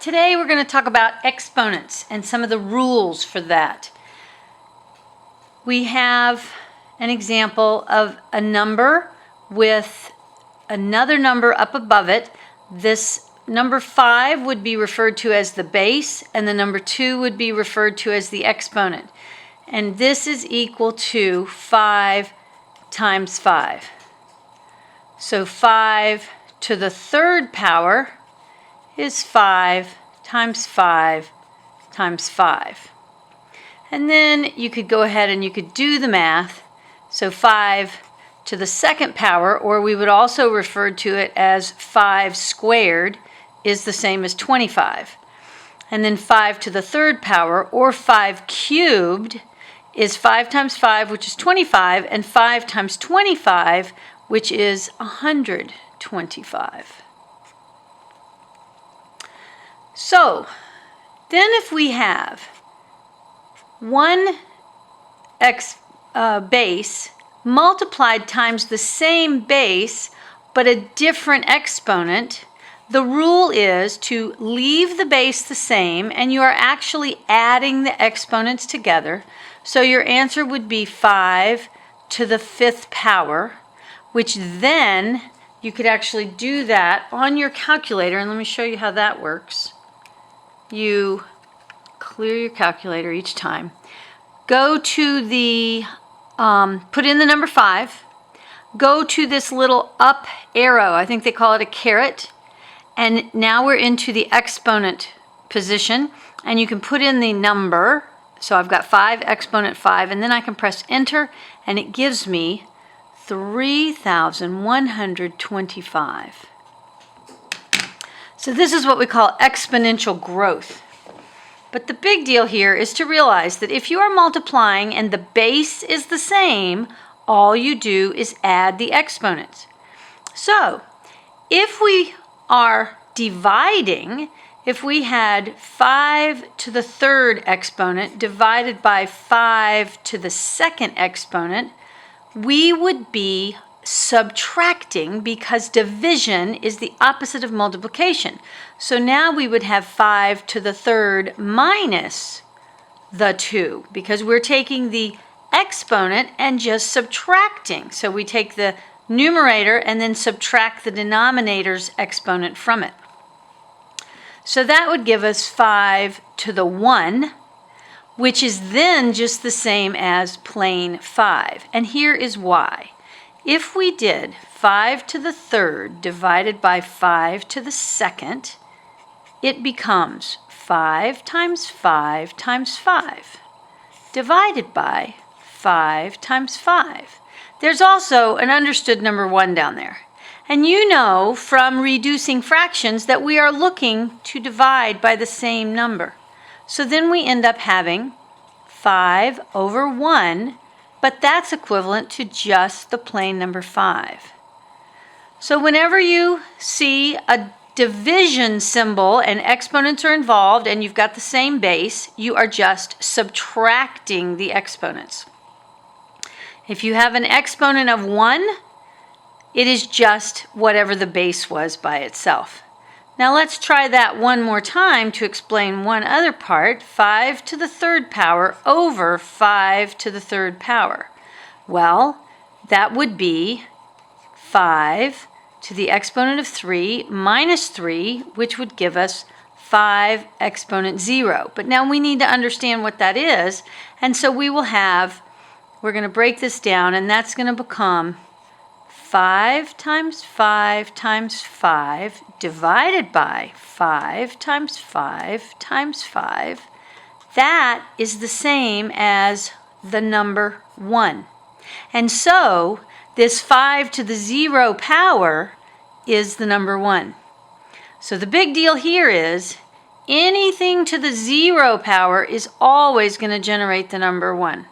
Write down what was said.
Today we're going to talk about exponents and some of the rules for that. We have an example of a number with another number up above it. This number 5 would be referred to as the base, and the number 2 would be referred to as the exponent. And this is equal to 5 times 5. So 5 to the third power is 5 times 5 times 5. And then you could go ahead and you could do the math. So 5 to the second power, or we would also refer to it as 5 squared, is the same as 25. And then 5 to the third power, or 5 cubed, is 5 times 5, which is 25, and 5 times 25, which is 125. So, then if we have one base multiplied times the same base but a different exponent, the rule is to leave the base the same and you are actually adding the exponents together. So your answer would be 5 to the 5th power, which then you could actually do that on your calculator. And let me show you how that works. You clear your calculator each time. Go to the, put in the number 5. Go to this little up arrow. I think they call it a caret. And now we're into the exponent position. And you can put in the number. So I've got 5 exponent 5. And then I can press enter. And it gives me 3,125. So this is what we call exponential growth. But the big deal here is to realize that if you are multiplying and the base is the same, all you do is add the exponents. So if we are dividing, if we had 5 to the third exponent divided by 5 to the second exponent, we would be subtracting because division is the opposite of multiplication. So now we would have 5 to the third minus the 2 because we're taking the exponent and just subtracting. So we take the numerator and then subtract the denominator's exponent from it. So that would give us 5 to the 1, which is then just the same as plain 5. And here is why. If we did 5 to the third divided by 5 to the second, it becomes 5 times 5 times 5 divided by 5 times 5. There's also an understood number 1 down there. And you know from reducing fractions that we are looking to divide by the same number. So then we end up having 5 over 1, but that's equivalent to just the plain number 5. So whenever you see a division symbol and exponents are involved and you've got the same base, you are just subtracting the exponents. If you have an exponent of 1, it is just whatever the base was by itself. Now let's try that one more time to explain one other part. 5 to the third power over 5 to the third power. Well, that would be 5 to the exponent of 3 minus 3, which would give us 5 exponent 0. But now we need to understand what that is. And so we will have, we're going to break this down, and that's going to become 5 times 5 times 5 divided by 5 times 5 times 5. That is the same as the number 1. And so this 5 to the 0 power is the number 1. So the big deal here is anything to the 0 power is always going to generate the number 1.